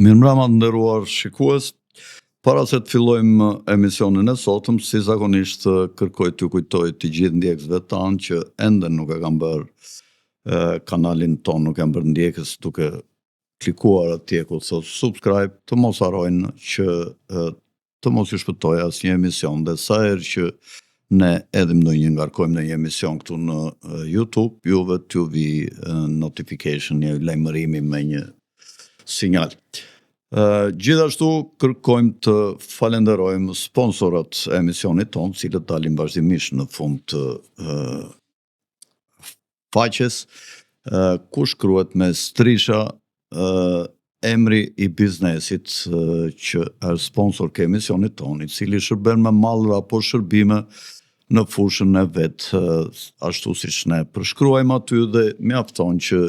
Mirëmbrëma të nderuar shikues. Para se të fillojmë emisionin e sotëm, si zakonisht kërkoj t'ju kujtoj të gjithë ndjekësve tanë që ende nuk e kanë bërë kanalin ton, nuk kanë bërë ndjekës duke klikuar atje ku thot subscribe, të mos harrojnë që të mos ju shpëtoj asnjë emision, dhe sa herë që ne edhim ngarkojmë ndonjë emision këtu në YouTube, juve t'ju vi notification, një lajmërimi me një sinjal. Gjithashtu kërkojmë të falenderojmë sponsorët e emisionit tonë, cilët dalin vazhdimisht në fund të faqes, ku shkruhet me strisha emri i biznesit që është sponsor ke emisionit tonë, i cili shërben me mallra apo shërbime në fushën e vet, ashtu siç ne përshkruajmë aty, dhe mjafton që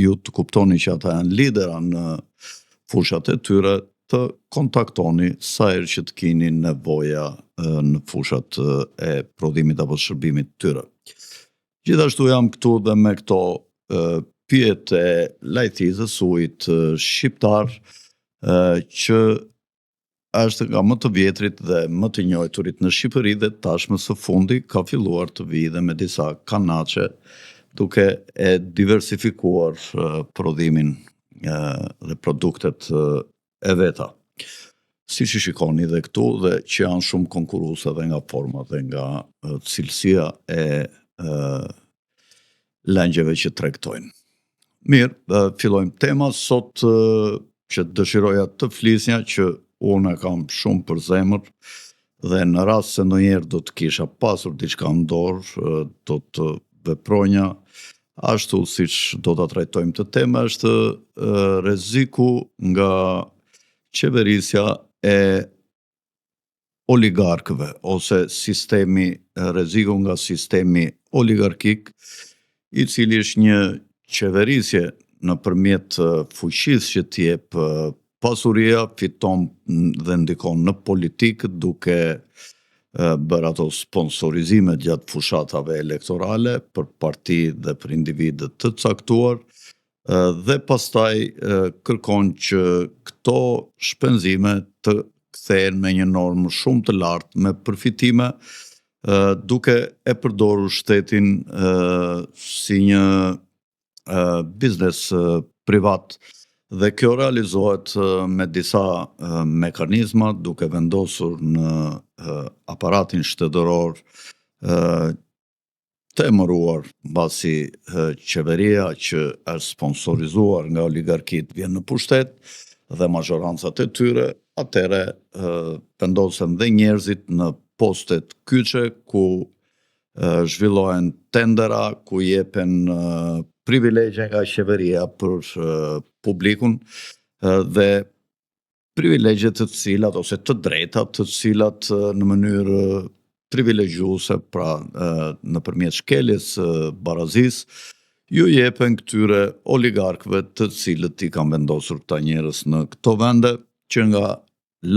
ju të kuptoni që ata janë lidera në fushat e tyre, të kontaktoni sa herë që të keni nevoja në fushat e prodhimit apo shërbimit të tyre. Gjithashtu jam këtu dhe me këto pyetje e lajthizës, ujit shqiptar, që është nga më të vjetrit dhe më të njohturit në Shqipëri, dhe tashmë së fundi ka filluar të vijë dhe me disa kanaçe, duke e diversifikuar prodhimin dhe produktet e veta. Si që shikoni dhe këtu, dhe që janë shumë konkurruese dhe nga forma dhe nga cilësia e lëngjeve që tregtojnë. Mirë, fillojmë tema sot, që dëshiroja të flisja, që unë e kam shumë për zemër, dhe në rast se ndonjëherë do të kisha pasur diçka në dorë, do të vepronja ashtu siç do ta trajtojmë të tema, është rreziku nga qeverisja e oligarkëve, ose rreziku nga sistemi oligarkik, i cili është një qeverisje nëpërmjet fuqisë që t'i jep pasuria, fiton dhe ndikon në politikë, duke bërë ato sponsorizime gjatë fushatave elektorale për parti dhe për individët të caktuar, dhe pastaj kërkon që këto shpenzime të kthehen me një normë shumë të lartë me përfitime, duke e përdorur shtetin si një biznes privat. Dhe kjo realizohet me disa mekanizma, duke vendosur në aparatin shtetëror të emëruar, mbasi qeveria që është sponsorizuar nga oligarkit vjen në pushtet, dhe mazhorancat e tyre, atëre vendosen dhe njerëzit në postet kyçe, ku zhvillohen tendera, ku jepen privilegje nga qeveria për publikun, dhe privilegje të cilat, ose të drejtat të cilat në mënyrë privilegjuese, pra nëpërmjet shkeljes barazisë, ju jepen këtyre oligarkëve të cilët i kanë vendosur këta njerëz në këto vende, që nga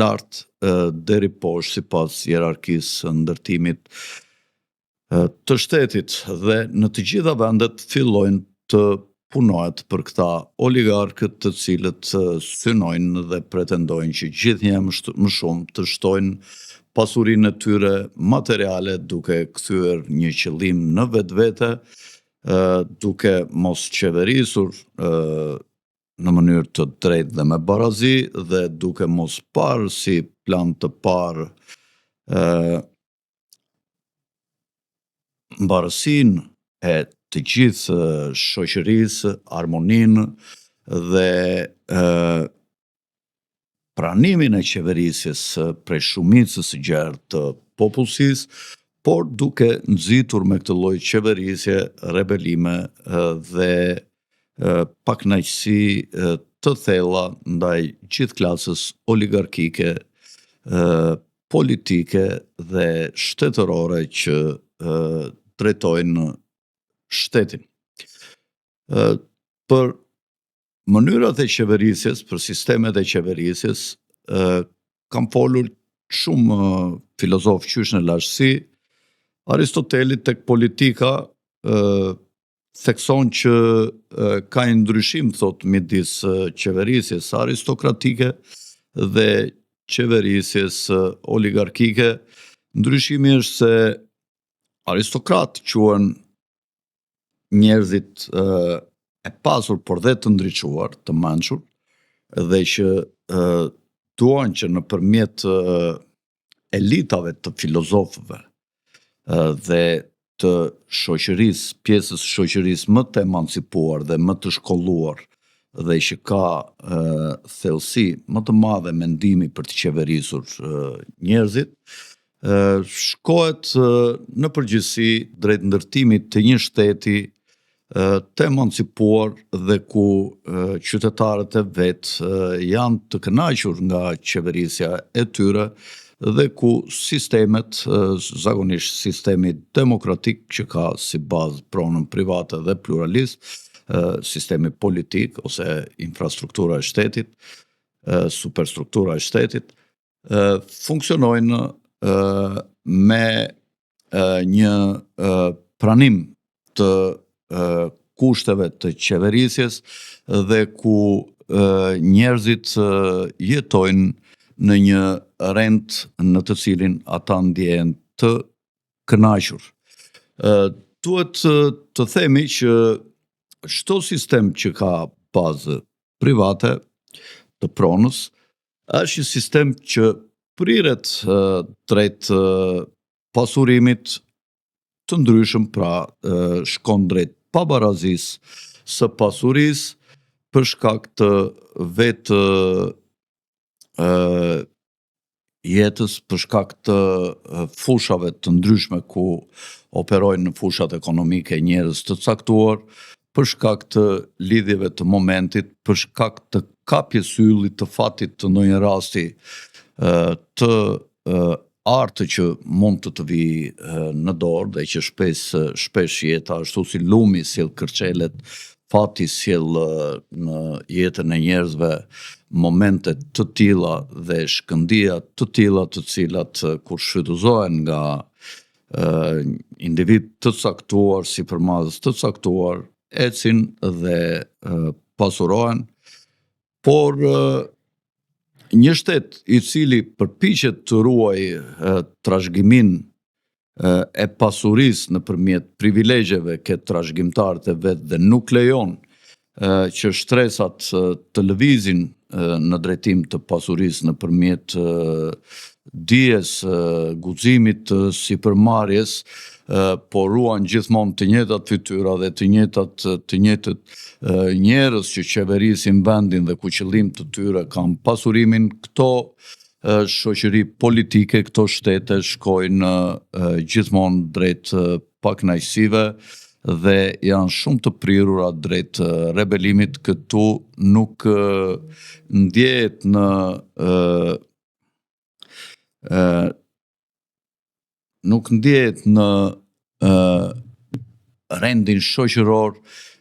lart deri poshtë sipas hierarkisë së ndërtimit të shtetit, dhe në të gjitha vendet fillojnë të punohet për këta oligarkët, të cilët synojnë dhe pretendojnë që gjithnjë më shumë të shtojnë pasurinë e tyre materiale, duke kthyer një qëllim në vetvete, duke mos qeverisur në mënyrë të drejtë dhe me barazi, dhe duke mos parë si plan të parë mbarësinë e të gjithë shoqërisë, harmoninë dhe pranimin e qeverisjes prej shumicës së gjerë të popullsisë, por duke nxitur me këtë lloj qeverisje rebelime dhe pakënaqësi të thella ndaj gjithë klasës oligarkike, politike dhe shtetërore që drejtojnë shtetin. Për mënyrat e qeverisjes, për sistemet e qeverisjes, kam folur shumë filozofë qysh në lashësi. Aristoteli tek politika thekson që ka një ndryshim, thot, midis qeverisjes aristokratike dhe qeverisjes oligarkike. Ndryshimi është se aristokrat quhen njerëzit e pasur, por dhe të ndriçuar, të mençur, dhe që duan që nëpërmjet elitave të filozofëve dhe të shoqërisë, pjesës shoqërisë më të emancipuar dhe më të shkolluar dhe që ka thellësi më të madhe mendimi për të qeverisur njerëzit, shkohet në përgjithësi drejt ndërtimit të një shteti të emancipuar dhe ku qytetarët e vetë janë të kënaqur nga qeverisja e tyre dhe ku sistemet, zakonisht sistemi demokratik që ka si bazë pronën private dhe pluralist, sistemi politik ose infrastruktura e shtetit, superstruktura e shtetit, funksionojnë me një pranim të kushteve të qeverisjes dhe ku njerëzit jetojnë në një rend në të cilin ata ndjehen të kënaqur. Duhet të themi që çdo sistem që ka bazë private të pronës është një sistem që priret drejt pasurimit të ndryshëm, pra shkon drejt pabarazisë së pasurisë për shkak të vetë jetës, për shkak të fushave të ndryshme ku operojnë në fushat ekonomike njerëz të caktuar, për shkak të lidhjeve të momentit, për shkak të kapjes së yllit të fatit të ndonjë rasti të artë që mund të vijë në dorë dhe që shpesh jeta ashtu si lumi sjell kërçelet, fati sjell në jetën e njerëzve momente të tilla dhe shkëndija të tilla të cilat kur shfrytëzohen nga individ të caktuar, sipërmadhës të caktuar, ecin dhe pasurohen, por një shtet i cili përpiqet të ruajë trashëgimin e pasurisë nëpërmjet privilegjeve ke trashëgimtarët e vet dhe nuk lejon që shtresat të lëvizin në drejtim të pasurisë nëpërmjet dijes, guximit, sipërmarrjes, po ruan gjithmonë të njëjtat fytyra dhe të njëjtët njerëz që qeverisin vendin dhe ku qëllim të tyre kanë pasurimin. Këto shoqëri politike, këto shtete shkojnë gjithmonë drejt pakënaqësive dhe janë shumë të prirura drejt rebelimit. Këtu nuk ndjehet në rendin shoqëror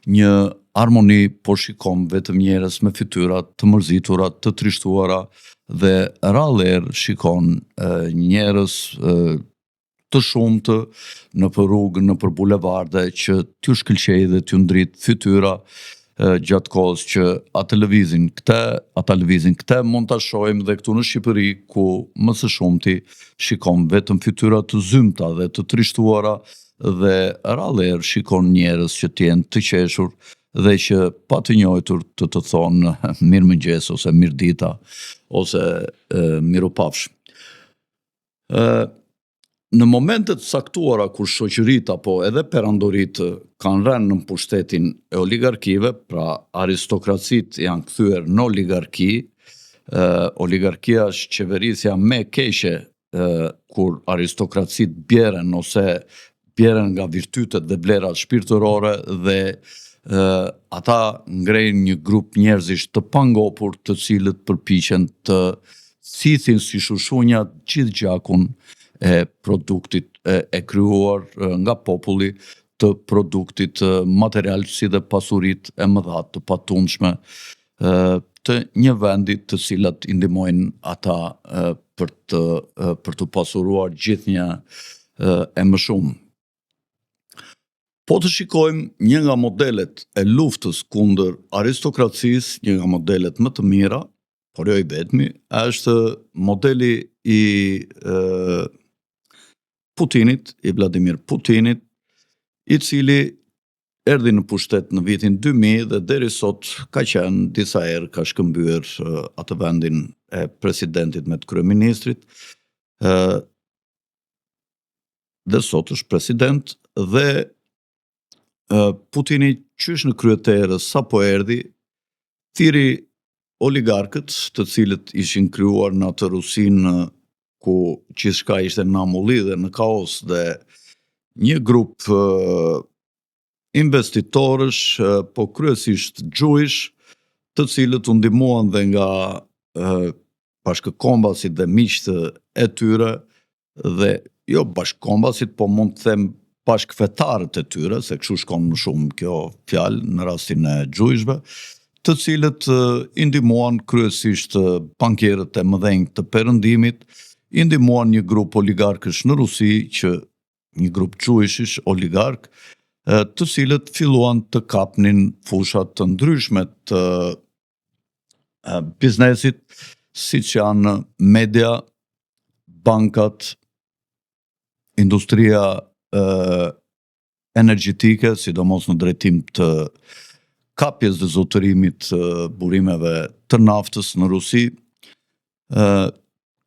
një harmoni, po shikon vetëm njerëz me fytyra të mërzitura, të trishtuara dhe rrallëherë shikon njerëz të shumtë nëpër rrugë, nëpër bulevarde që t'ju shkëlqej dhe t'ju ndrit fytyra gjatë kohës që ata lëvizin këtë, mund ta shohim dhe këtu në Shqipëri ku më së shumti shikon vetëm fytyra të zymta dhe të trishtuara dhe rrallëherë shikon njerëz që t'jenë të qeshur dhe që pa të njojtur të thonë mirëmëngjes ose mirëdita ose mirupafsh. Në momentet saktuara kur shoqëritë apo edhe perandoritë kanë rënë në pushtetin e oligarkive, pra aristokracitë janë kthyer në oligarki, oligarkia është qeverisja më e keqe kur aristokracitë bjeren ose bjeren nga virtytet dhe vlerat shpirtërore dhe ata ngrejnë një grup njerëzish të pangopur të cilët përpiqen të thithin si shushunja gjithë gjakun e produktit e krijuar nga populli, të produktit material si dhe pasurit e mëdha të patundshme të një vendi të cilat i ndihmojnë ata për të pasuruar gjithnjë e më shumë. Po të shikojmë një nga modelet e luftës kundër aristokracisë, një nga modelet më të mira, por jo i vetmi, është modeli i Putinit, i Vladimir Putinit, i cili erdhi në pushtet në vitin 2000 dhe deri sot ka qenë disa herë ka shkëmbyer atë vendin e presidentit me të kryeministrit, dhe sot është president dhe Putini qysh në krye të erës sa po erdhi, thiri oligarkët të cilët ishin krijuar në atë Rusinë ku gjithçka ishte në amulli dhe në kaos dhe një grup investitorësh, po kryesisht gjuish, të cilët u ndihmuan dhe nga bashkëkombasit dhe miqtë e tyre dhe jo bashkëkombasit, po mund të them bashkëfetarët e tyre, se kështu shkon më shumë kjo fjalë në rastin e gjujshve, të cilët i ndihmuan kryesisht bankierët e mëdhenj të perëndimit, i ndihmuan një grup oligarkësh në Rusi, që një grup gjujshish oligark, të cilët filluan të kapnin fushat të ndryshme të biznesit, siç janë media, bankat, industria energjetike, sidomos në drejtim të kapjes dhe zotërimit të burimeve të naftës në Rusi,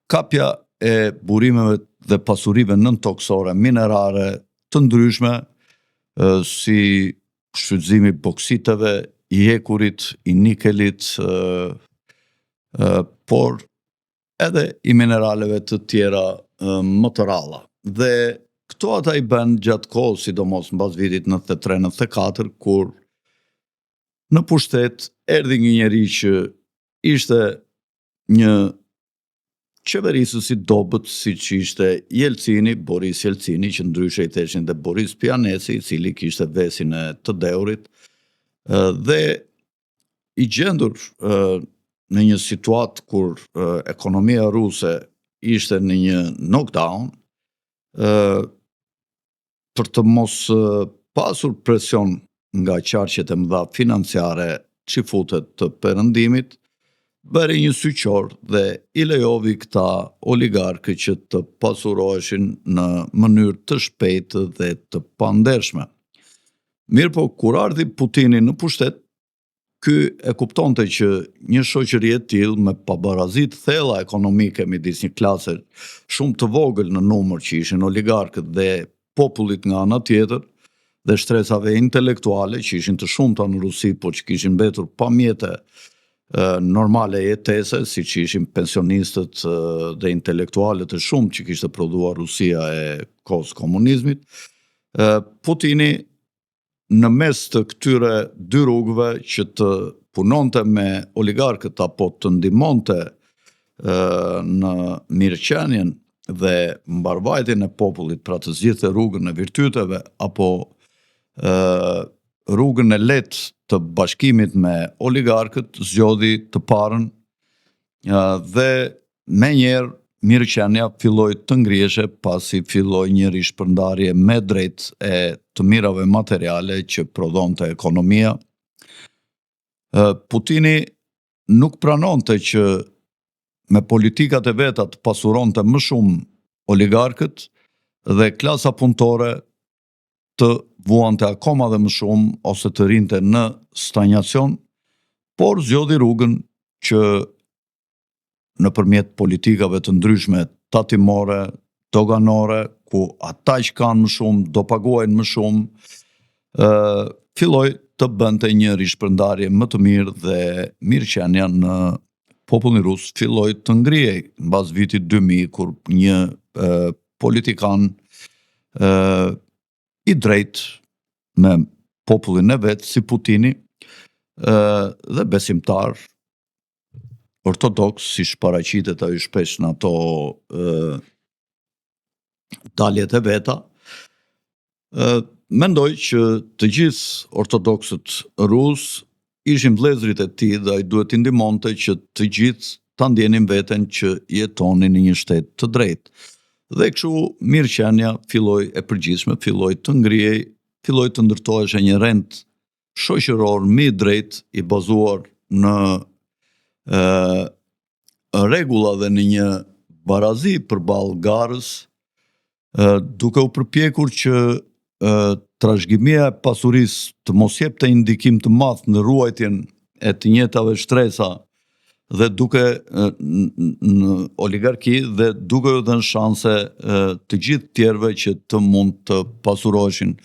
kapja e burimeve dhe pasurive nëntoksore minerare të ndryshme, si shfrytëzimi i boksiteve, i hekurit, i nikelit, por edhe i mineraleve të tjera më të ralla. Dhe këto ata i bën gjatë kohës, sidomos mbas vitit 93-94, kur në pushtet erdhi një njeri që ishte një qeverisës i dobët, siç ishte Jelcini, Boris Jelcini, që ndryshe i theshin dhe Boris Pianesi, i cili kishte vesin e të deurit, dhe i gjendur në një situatë kur ekonomia ruse ishte në një knockdown, për të mos pasur presion nga qarqet e mëdha financiare që futet të perëndimit, bëri një syqor dhe i lejovi këta oligarkë që të pasuroheshin në mënyrë të shpejtë dhe të pandershme. Mirë po, kur ardhi Putini në pushtet, ky e kuptonte që një shoqëri e tillë me pabarazit thella ekonomike midis një klase shumë të vogël në numër që ishin oligarkët dhe popullit nga ana tjetër, dhe shtresave intelektuale që ishin të shumta në Rusi, po që kishin mbetur pa mjete normale jetese, si që ishin pensionistët dhe intelektualet e shumë që kishte prodhuar Rusia e kohës komunizmit, Putini në mes të këtyre dy rrugëve që të punonte me oligarkët apo të ndihmonte në mirëqenien dhe mbarvajtjen e popullit, pra të zgjidhte rrugën e virtyteve apo rrugën e lehtë të bashkimit me oligarkët, zgjodhi të parën dhe menjëherë mirëqenia filloi të ngriheshe pasi filloi një rishpërndarje me drejt e të mirave materiale që prodhonte ekonomia. Putini nuk pranonte që me politikat e veta të pasuronte më shumë oligarkët dhe klasa punëtore të vuante akoma dhe më shumë ose të rinte në stagnacion, por zgjodhi rrugën që nëpërmjet politikave të ndryshme tatimore, doganore, ku ata që kanë më shumë do paguajnë më shumë, filloi të bënte një rishpërndarje më të mirë dhe mirëqenia në popullin rus filloi të ngrihej mbas vitit 2000, kur një politikan i drejtë me popullin e vet si Putini dhe besimtar ortodoks, si shparaqitet ai shpesh në ato daljet e veta, mendoj që të gjithë ortodoksët rus ishin vëllezërit e tij dhe ai duhet t'i ndihmonte që të gjithë ta ndjenin veten që jetonin në një shtet të drejtë. Dhe kështu mirëqenia filloi e përgjithshme filloi të ngrihej filloi të ndërtoheshe një rend shoqëror më i drejtë i bazuar në rregulla dhe në një barazi përballë garës, duke u përpjekur që trashëgimia e pasurisë të mos jepte ndikim të madh në ruajtjen e të njëjtave shtresa dhe duke në oligarki dhe duke u dhënë shanse të gjithë tjerëve që të mund të pasuroheshin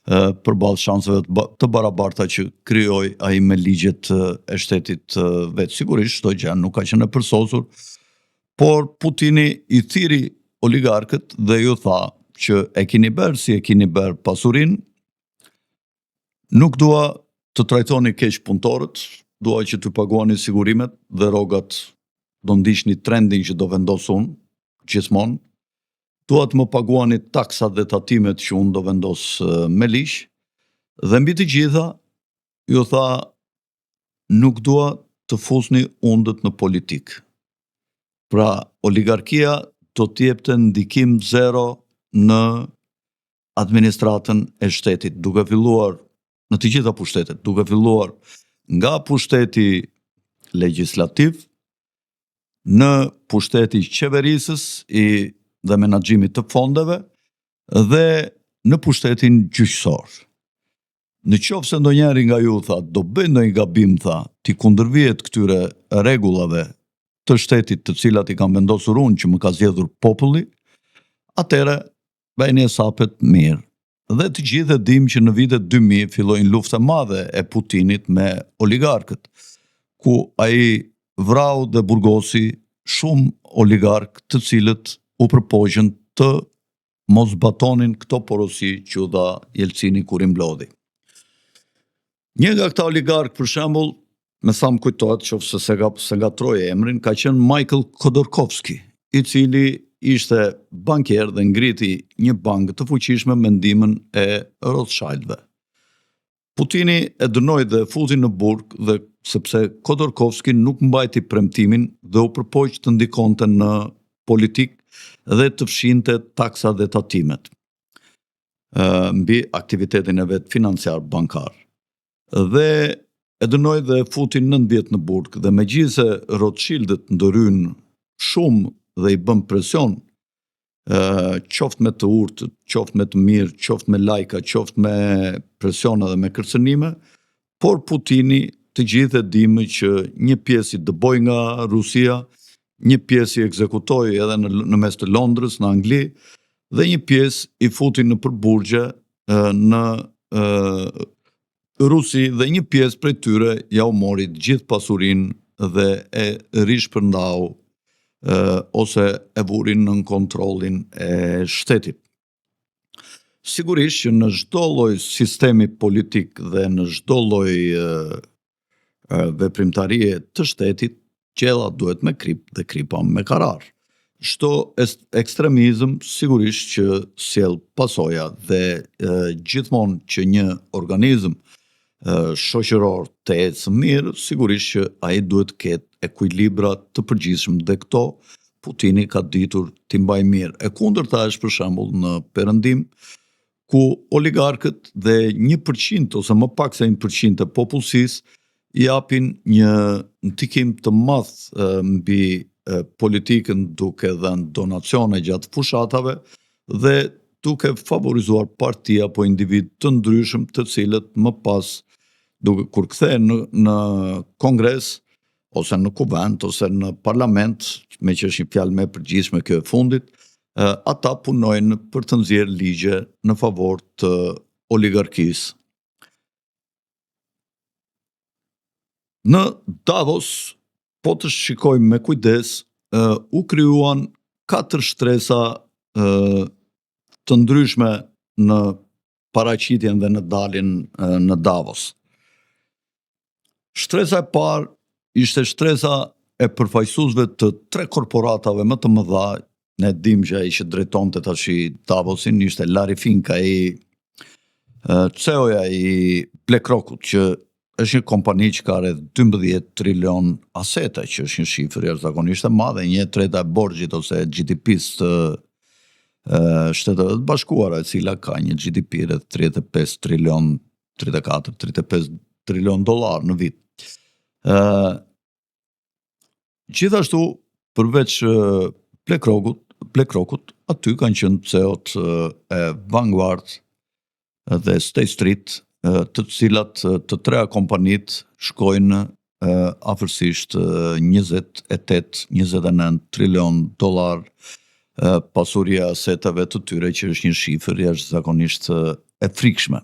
përballë shanseve të barabarta që krijoi ai me ligjet e shtetit vet. Sigurisht çdo gjë nuk ka qenë e përsosur, por Putini i thiri oligarkët dhe ju tha që e keni bërë si e keni bërë pasurin, nuk dua të trajtoni keq punëtorët, dua që të paguani sigurimet dhe rrogat do ndiqni trendin që do vendos unë gjithmonë, dua të më paguani taksat dhe tatimet që unë do vendos me ligj, dhe mbi të gjitha ju tha nuk dua të fusni undët në politikë. Pra, oligarkia do të jepte ndikim zero në administratën e shtetit, duke filluar në të gjitha pushtetet, duke filluar nga pushteti legjislativ, në pushteti qeverisës dhe menaxhimit të fondeve dhe në pushtetin gjyqësor. Në qoftë se ndonjëri nga ju tha, do bëj ndonjë gabim, tha, ti kundërvihet këtyre rregullave të shtetit të cilat i kam vendosur unë që më ka zgjedhur populli, atëre bëjeni hesapet mirë. Dhe të gjithë e dim që në vitet 2000 filloi një luftë e madhe e Putinit me oligarkët, ku ai vrau dhe burgosi shumë oligark të cilët u përpoqën të mos zbatonin këto porosi që u dha Jelcini kur i mblodhi. Një nga këta oligark, për shembull, me sa më kujtohet, qoftë se gatroj emrin, ka qenë Michael Khodorkovsky, i cili ishte bankier dhe ngriti një bankë të fuqishme me ndihmën e Rothschildëve. Putini e dënoi dhe futi në burg dhe sepse Khodorkovsky nuk mbajti premtimin dhe u përpoq të ndikonte në politikë dhe të fshinte taksat dhe tatimet mbi aktivitetin e vet financiar bankar. Dhe e dënoi dhe futi 9 vjet në burg dhe megjithëse Rothschildët ndërryn shumë dhe i bën presion, qoftë me të urtë, qoftë me të mirë, qoftë me lajka, qoftë me presione dhe me kërcënime, por Putini të gjithë e dimë që një pjesë i dëboi nga Rusia, një pjesë i ekzekutoi edhe në mes të Londrës, në Angli, dhe një pjesë i futi në përburgje në Rusi dhe një pjesë prej tyre ja u mori gjithë pasurinë dhe e rishpërndau ose e vurin në kontrollin e shtetit. Sigurisht që në çdo lloj sistemi politik dhe në çdo lloj veprimtarie të shtetit, gjella duhet me krip dhe kripa me karar. Çdo ekstremizëm sigurisht që sjell pasoja dhe gjithmonë që një organizëm shoqëror të ecë mirë, sigurisht që ai duhet të ketë ekuilibra të përgjithshëm dhe këto Putini ka ditur t'i mbajë mirë. E kundërta është për shembull në Perëndim, ku oligarkët dhe 1% ose më pak se 1% të popullsisë i japin një ndikim të madh mbi politikën duke dhënë donacione gjatë fushatave dhe duke favorizuar parti apo individ të ndryshëm të cilët më pas kur kthehen në kongres ose në kuvend ose në parlament, me që është një fjalë më e përgjithshme kjo e fundit, ata punojnë për të nxjerrë ligje në favor të oligarkisë. Në Davos, po të shikojmë me kujdes, u krijuan 4 shtresa të ndryshme në paraqitjen dhe në daljen në Davos. Shtresa e parë ishte shtresa e përfaqësuesve të 3 korporatave më të mëdha. Ne dimë që ai që drejtonte tash Davosin ishte Larry Fink, ai CEO-ja i BlackRockut, që është një kompani që ka rreth 12 trilion asete, që është një shifër jashtëzakonisht e madhe, 1/3 e borxhit ose GDP-s të Shteteve të Bashkuara, e cila ka një GDP rreth 35 trilion, 34-35 trilion dollar në vit. Gjithashtu, përveç BlackRockut, aty kanë qenë CEO-t e Vanguard dhe State Street, të cilat të treja kompanit shkojnë afërsisht 28-29 trilion dollar pasuria aseteve të tyre, që është një shifër jashtëzakonisht e frikshme.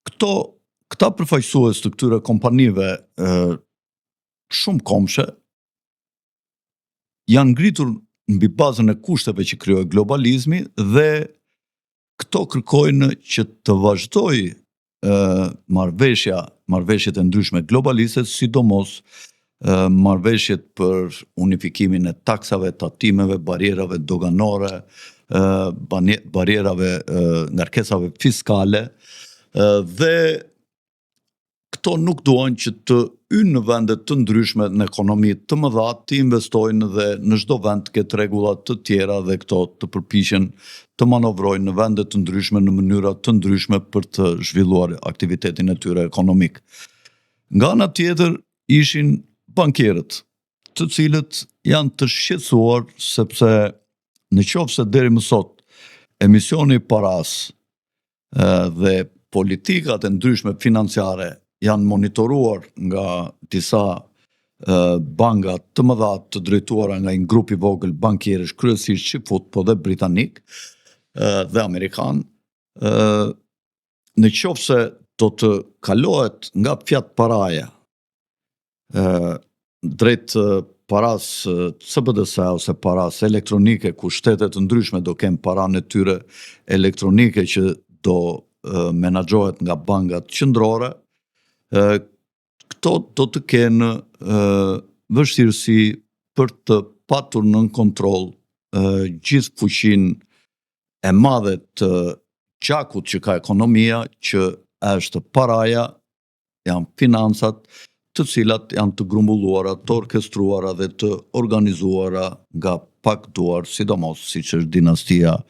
Këta përfaqësues të këtyre kompanive shumë komshe janë ngritur mbi bazën e kushteve që krijoi globalizmi dhe këto kërkojnë që të vazhdoj marrëveshjet e ndryshme globaliste, sidomos marrëveshjet për unifikimin e taksave, tatimeve, barierave doganore, barierave, ngarkesave fiskale, dhe këto nuk duan që të hynë në vende të ndryshme në ekonomi të mëdha, të investojnë dhe në çdo vend të ketë rregulla të tjera dhe këto të përpiqen të manovrojnë në vende të ndryshme në mënyra të ndryshme për të zhvilluar aktivitetin e tyre ekonomik. Nga ana tjetër ishin bankierët, të cilët janë të shqetësuar sepse nëse deri më sot emisioni i paras dhe politikat e ndryshme financiare janë monitoruar nga disa banka të mëdha të drejtuara nga një grup i vogël bankierësh, kryesisht shqiptar, po dhe britanik dhe amerikan, nëse do të kalohet nga fiat paraja drejt paras CBDC ose paras elektronike, ku shtetet të ndryshme do kenë paranë e tyre elektronike që do menaxhohet nga bankat qendrore, këto do të kenë vështirësi për të patur nën kontroll gjithë fuqinë e madhe të gjakut që ka ekonomia, që është paraja, janë financat, të cilat janë të grumbulluara, të orkestruara dhe të organizuara nga pak duar, sidomos siç është dinastia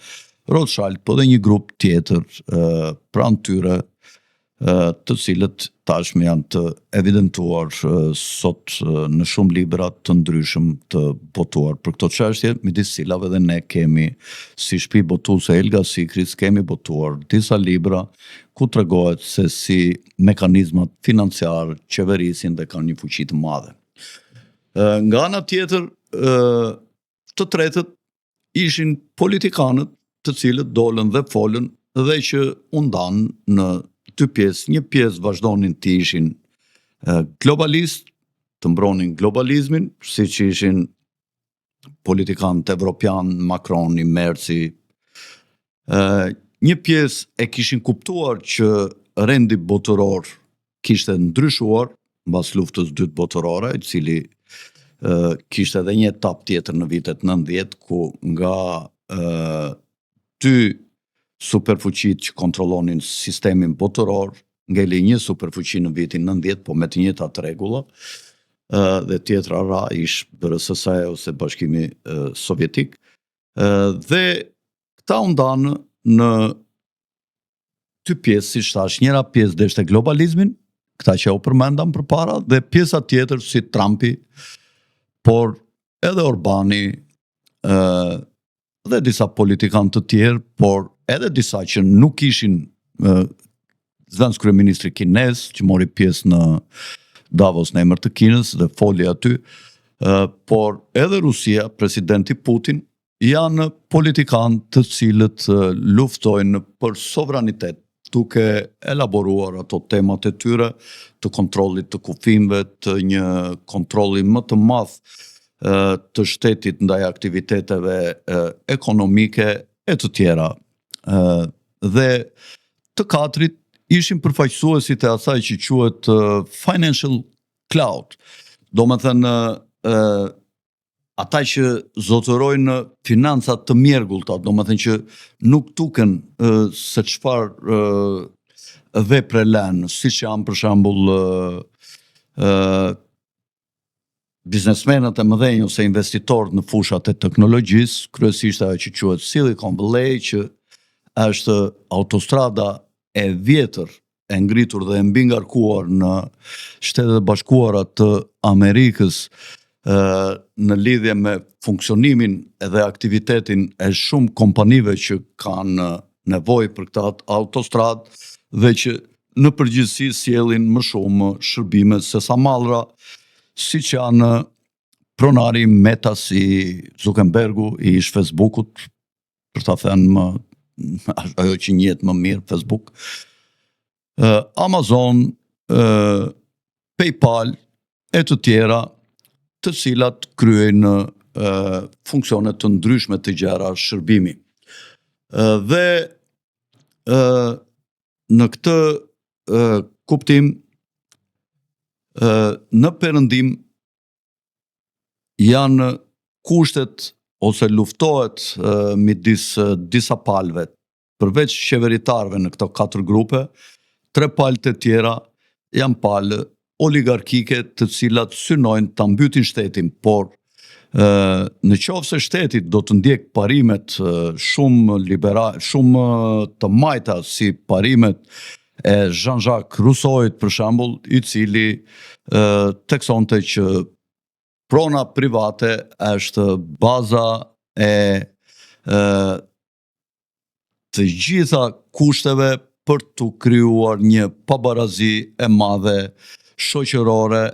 Rothschild, po dhe një grup tjetër pranë tyre, të cilët tashmë janë të evidentuar sot në shumë libra të ndryshëm të botuar për këto çështje, midis cilave dhe ne kemi, si shtëpi botuese Elga Sikris, kemi botuar disa libra ku tregohet se si mekanizmat financiar qeverisin dhe kanë një fuqi të madhe. Nga ana tjetër, të tretët ishin politikanët, të cilët dolën dhe folën dhe që u ndan në dy pjesë. Një pjesë vazhdonin të ishin globalist, të mbronin globalizmin, siç ishin politikanët evropian, Macroni, Merzi. Një pjesë e kishin kuptuar që rendi botëror kishte ndryshuar mbas luftës së dytë botërore, i cili kishte edhe një etapë tjetër në vitet 90, ku nga dy superfuqit që kontrollonin sistemin botëror, ngeli një superfuqi në vitin 90, po me të njëjtat rregulla, dhe tjetra ra ish BRSS ose Bashkimi Sovjetik, dhe këta u ndanë në dy pjesë, siç thash, njëra pjesë deshte globalizmin, këta që u përmendam përpara, dhe pjesa tjetër si Trumpi, por edhe Orbani, dhe disa politikanë të tjerë, por edhe disa që nuk ishin zëvendës kryeministri kinez, që mori pjesë në Davos në emër të Kinës dhe foli aty, por edhe Rusia, presidenti Putin, janë politikanë të cilët luftojnë për sovranitet, duke elaboruar ato temat e tyre të kontrollit të kufimëve, të një kontrolli më të madh të shtetit ndaj aktiviteteve ekonomike e të tjera. Dhe të katrit ishin përfaqësuesit e asaj që quhet financial cloud. Do me thënë, ata që zotërojnë financat të mjergullta, do me thënë që nuk tuken se çfarë vepre lënë, siç janë për shembull biznesmenët e mëdhenj ose investitorët në fushat e teknologjisë, kryesisht ajo që quhet Silicon Valley, që është autostrada e vjetër, e ngritur dhe e mbingarkuar në Shtetet e Bashkuara të Amerikës, në lidhje me funksionimin edhe aktivitetin e shumë kompanive që kanë nevojë për këtë autostradë dhe që në përgjithësi sjellin më shumë shërbime se sa mallra, siç janë pronari Meta si Zuckerbergu i ish Facebookut, për ta thënë ajo që njihet më mirë, Facebook, Amazon, PayPal e të tjera, të cilat kryejnë funksione të ndryshme të gjera shërbimi. Dhe në këtë kuptim, në perëndim janë kushtet ose luftohet midis disa palëve, përveç qeveritarëve në këto 4 grupe, 3 palët e tjera janë palë oligarkike të cilat synojnë ta mbytin shtetin, por në qoftë se shteti do të ndjek parimet shumë të majta si parimet e Jean-Jacques Rousseauit për shembull, i cili theksonte që prona private është baza e të gjitha kushteve për të krijuar një pabarazi e madhe shoqërore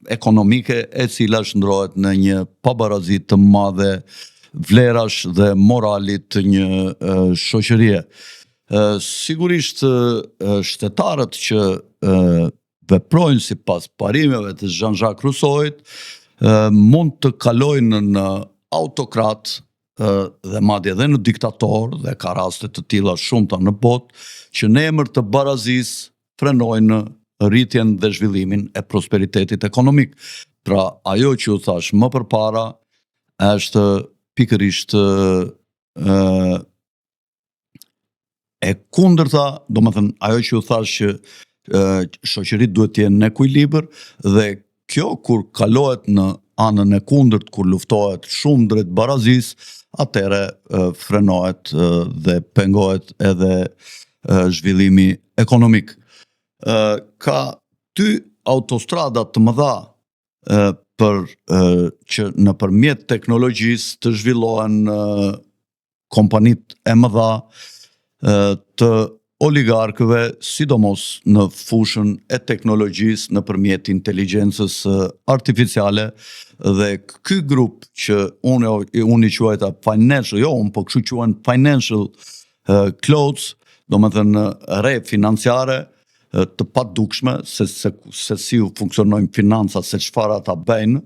ekonomike e cila shndrohet në një pabarazi të madhe vlerash dhe moralit të një shoqërie. Sigurisht shtetarët që veprojnë sipas parimeve të Jean-Jacques Rousseauit mund të kalojnë në autokrat dhe madje edhe në diktator, dhe ka raste të tilla shumëta në botë, që në emër të barazisë frenojnë rritjen dhe zhvillimin e prosperitetit ekonomik. Pra, ajo që u thash më përpara është pikërisht e kundërta, domethënë ajo që u thash që shoqëritë duhet të jenë në ekuilibër, dhe kjo kur kalohet në anën e kundërt, kur luftohet shumë drejt barazisë, atëherë frenohet dhe pengohet edhe zhvillimi ekonomik. Ka 2 autostrada të mëdha që nëpërmjet teknologjisë të zhvillohen kompanitë e mëdha të oligarkëve, sidomos në fushën e teknologjisë nëpërmjet inteligjencës artificiale, dhe ky grup që unë i quajta financial, po kështu quhen financial clothes, domethënë re financiare, të padukshme se si funksionojnë financat, se çfarë ata bëjnë,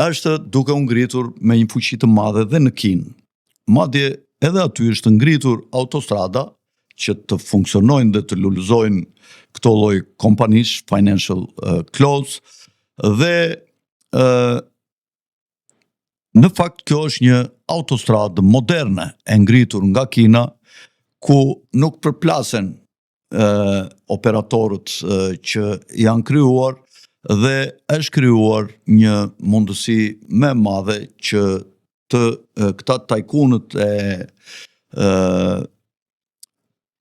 është duke u ngritur me një fuqi të madhe dhe në Kinë. Madje edhe aty është ngritur autostrada që të funksionojnë dhe të lulëzojnë këto lloj kompanish, financial clothes, dhe në fakt kjo është një autostradë moderne e ngritur nga Kina, ku nuk përplasen operatorët që janë krijuar, dhe është krijuar një mundësi më e madhe që këta tajkunët e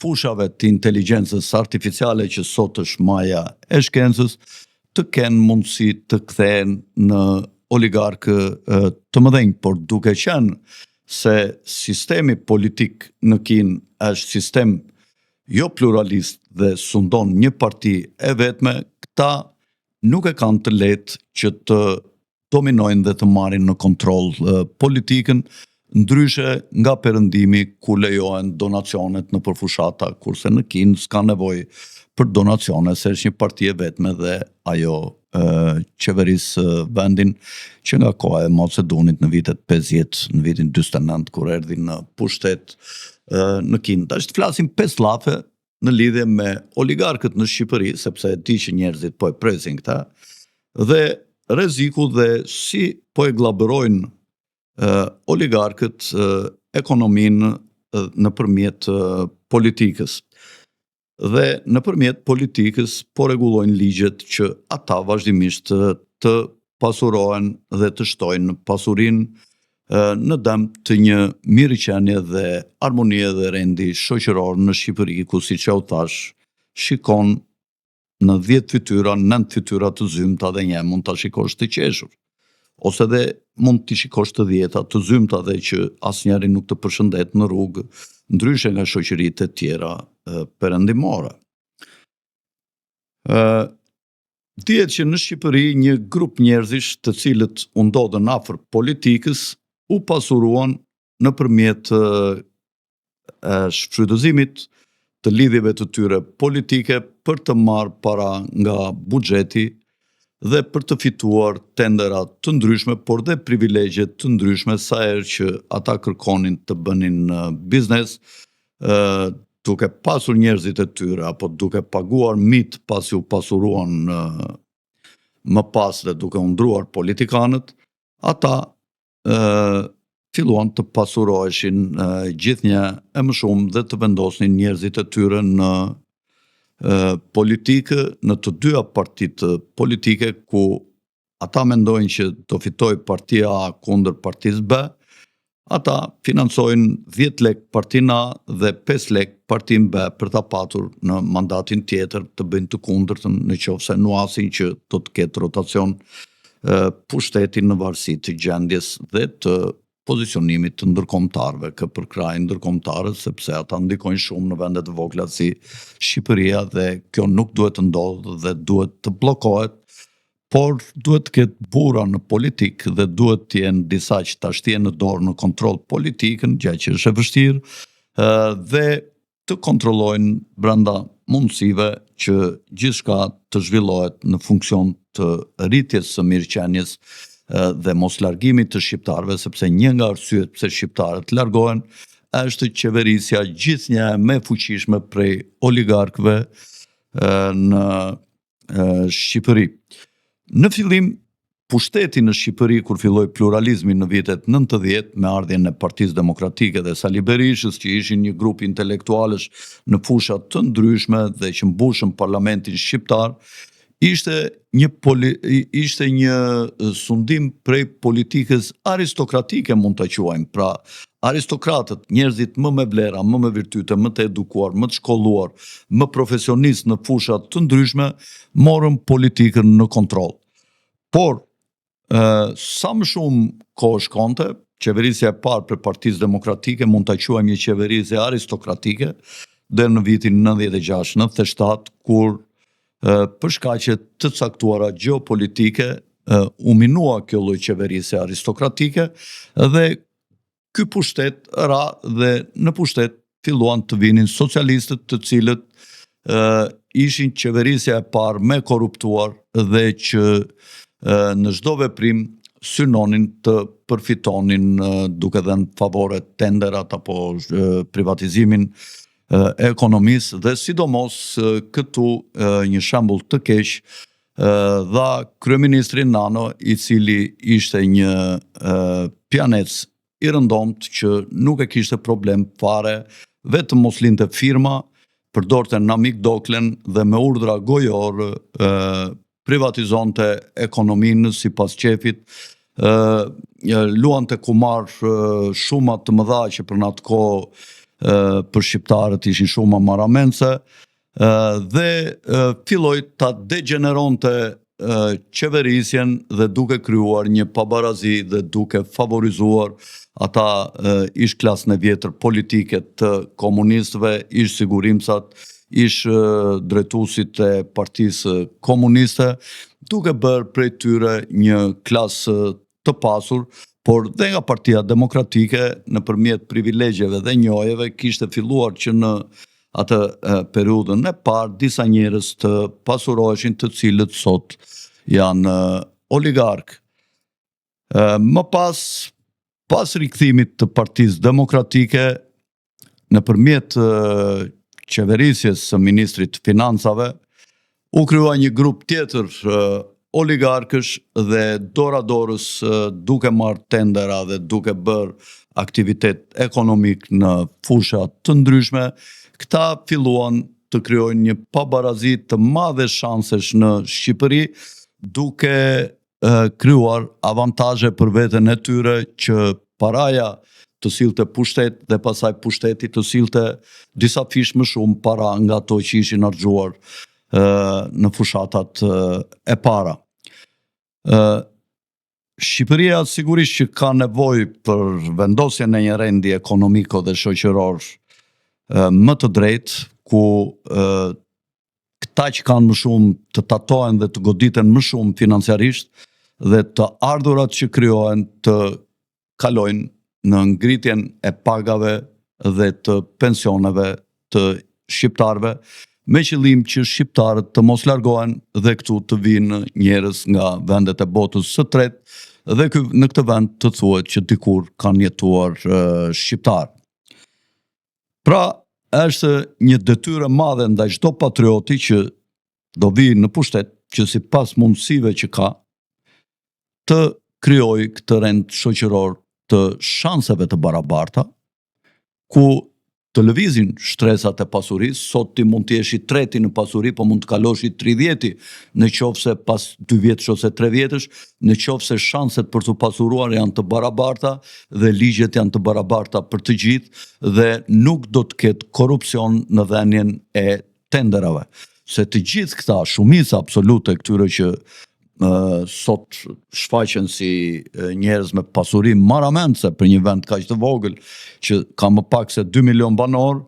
fushave të inteligjencës artificiale, që sot është maja e shkencës, të kenë mundësi të kthehen në oligarkë të mëdhenj, por duke qenë se sistemi politik në Kinë është sistem jo pluralist dhe sundon një parti e vetme, këta nuk e kanë të lehtë që të dominojnë dhe të marrin në kontroll politikën, ndryshe nga perëndimi ku lejohen donacionet në përfushata, kurse në Kinë s'ka nevojë për donacione, se është një parti e vetme dhe ajo qeveris vendin që nga koha e Mao Zedongit në vitet 50, në vitin 49, kur erdhi në pushtet në Kinë. Tash të flasim 5 llafe në lidhje me oligarkët në Shqipëri, sepse e di që njerëzit po e presin këta, dhe rreziku dhe si po e glabërojnë oligarkët ekonominë nëpërmjet politikës. dhe nëpërmjet politikës po rregullojnë ligjet që ata vazhdimisht të pasurohen dhe të shtojnë pasurinë në dëm të një mirëqenie dhe harmonie dhe rendi shoqëror në Shqipëri, ku siç u thash, shikon në 10 fytyra, 9 fytyra të zymta dhe një mund ta shikosh të qeshur. Ose dhe mund t'i shikosh të 10 të zymta dhe që asnjëri nuk të përshëndet në rrugë, ndryshe nga shoqëritë e tjera perëndimore. Dihet që në Shqipëri një grup njerëzish të cilët u ndodhen afër politikës u pasuruan nëpërmjet shfrytëzimit të lidhjeve të tyre politike për të marrë para nga buxheti dhe për të fituar tendera të ndryshme, por dhe privilegje të ndryshme sa herë që ata kërkonin të bënin biznes, duke pasur njerëzit e tyre apo duke paguar mit pasi u pasuruan më pas dhe duke u ndruar politikanët, ata filluan të pasuroheshin gjithnjë e më shumë dhe të vendosnin njerëzit e tyre në politikë, në të dyja partitë politike, ku ata mendojnë që do fitoj partia A kundër partisë B, ata financojnë 10 lek partinë A dhe 5 lek partinë B për ta patur në mandatin tjetër të bëjnë të kundërtën nëse nuasin që do të ketë rotacion pushtetin në varësi të gjendjes dhe të pozicionimit të ndërkombëtarëve për krajin ndërkombëtarët, sepse ata ndikojnë shumë në vende të vogla si Shqipëria dhe kjo nuk duhet të ndodhë dhe duhet të bllokohet, por duhet të ketë burra në politikë dhe duhet të jenë disa që ta shtjellin në dorë në kontroll politikën, gjë që është e vështirë, dhe të kontrollojnë brenda mundësive që gjithçka të zhvillohet në funksion të rritjes së mirëqenies dhe mos largimit të shqiptarëve, sepse një nga arsyet pse shqiptarët largohen është qeverisja gjithnjë më e fuqishme prej oligarkëve në Shqipëri. Në fillim, pushteti në Shqipëri, kur filloi pluralizmi në vitet 90 me ardhjen e Partisë Demokratike dhe Sali Berishës, që ishin një grup intelektualësh në fusha të ndryshme dhe që mbushën parlamentin shqiptar, ishte një sundim prej politikës aristokratike, mund ta quajmë. Pra, aristokratët, njerëzit më me vlera, më me virtyte, më të edukuar, më të shkolluar, më profesionistë në fusha të ndryshme, morën politikën në kontroll. Por, sa më shumë kohë shkonte, qeverisja e parë për Partisë Demokratike mund ta quajmë një qeverisje aristokratike, deri në vitin 96-97, kur për shkaqe të caktuara gjeopolitike u minua kjo lloj qeverisje aristokratike dhe ky pushtet ra dhe në pushtet filluan të vinin socialistët, të cilët ishin qeverisja e parë me korruptuar dhe që në çdo veprim synonin të përfitonin duke dhënë favore tenderat apo privatizimin e ekonomisë dhe sidomos këtu një shembull të keq dha kryeministri Nano, i cili ishte një pianec i rëndomt që nuk e kishte problem fare, vetëm mos linte firma, përdorte Namik Doklen dhe me urdhra gojor privatizonte ekonominë sipas qefit, luante kumar shuma të mëdha që për në atë kohë për shqiptarët ishin shuma maramense, dhe filloi ta degeneronte qeverisjen dhe duke krijuar një pabarazi dhe duke favorizuar ata ish klasën e vjetër politike të komunistëve, ish sigurimsat, ish drejtuesit e Partisë Komuniste, duke bërë prej tyre një klasë të pasur, por dhe nga Partia Demokratike nëpërmjet privilegjeve dhe njojeve kishte filluar që në atë periudhën e parë disa njerëz të pasuroheshin, të cilët sot janë oligark. Më pas rikthimit të Partisë Demokratike nëpërmjet qeverisjes së ministrit të financave, u krijua një grup tjetër oligarkësh dhe dora dorës duke marrë tendera dhe duke bërë aktivitet ekonomik në fusha të ndryshme, këta filluan të krijojnë një pabarazi të madhe shansesh në Shqipëri, duke krijuar avantazhe për veten e tyre që paraja të sillte pushtet dhe pasaj pushteti të sillte disa fish më shumë para nga ato që ishin harxuar në fushatat e para. Shqipëria sigurisht që ka nevojë për vendosjen e një rendi ekonomiko dhe shoqëror më të drejtë, ku këta që kanë më shumë të tatohen dhe të goditen më shumë financiarisht dhe të ardhurat që krijohen të kalojnë në ngritjen e pagave dhe të pensioneve të shqiptarëve, me qëllim që shqiptarët të mos largohen dhe këtu të vinë njerëz nga vendet e botës së tretë dhe në këtë vend të thuhet që dikur kanë jetuar shqiptarë. Pra, është një detyrë e madhe ndaj çdo patrioti që do vijë në pushtet, që sipas mundësive që ka, të krijojë këtë rend shoqëror të shanseve të barabarta, ku të lëvizin shtresat e pasurisë. Sot ti mund të jesh i treti në pasuri, po mund të kalosh i 30 në qoftë se pas 2 vjetësh ose 3 vjetësh, në qoftë se shanset për të pasuruar janë të barabarta dhe ligjet janë të barabarta për të gjithë dhe nuk do të ketë korrupsion në dhënien e tenderave. Se të gjithë këta, shumica absolute këtyre që sot shfaqen si njerëz me pasuri maramendse për një vend kaq të vogël që ka më pak se 2 milion banor,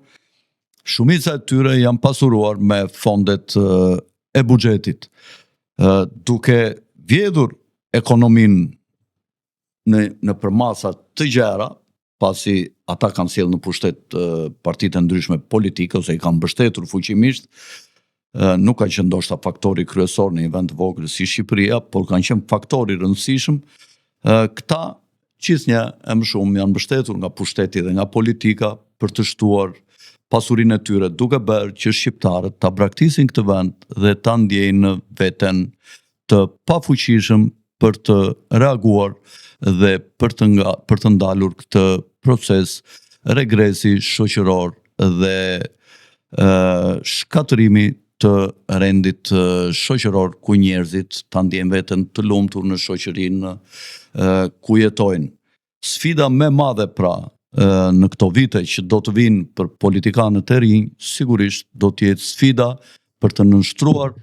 shumica e tyre janë pasuruar me fondet e buxhetit, duke vjedhur ekonominë në përmasa të gjera, pasi ata kanë sjellë në pushtet partitë ndryshme politike ose i kanë mbështetur fuqimisht. Nuk ka qenë ndoshta faktori kryesor në një vend të vogël si Shqipëria, por kanë qenë faktori rëndësishëm. Këta gjithnjë e më shumë janë mbështetur nga pushteti dhe nga politika për të shtuar pasurinë e tyre, duke bërë që shqiptarët ta braktisin këtë vend dhe ta ndjejnë veten të pafuqishëm për të reaguar dhe për të ndalur këtë proces regresi shoqëror dhe shkatërimi të rendit shoqëror ku njerëzit ta ndjejnë veten të lumtur në shoqërinë ku jetojnë. Sfida më e madhe pra në këto vite që do të vinë për politikanët e rinj, sigurisht do të jetë sfida për të nënshtruar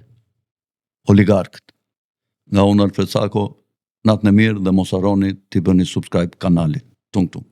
oligarkët. Nga unë Alfred Sako, natën e mirë dhe mos harroni t'i bëni subscribe kanalit. Tung tung.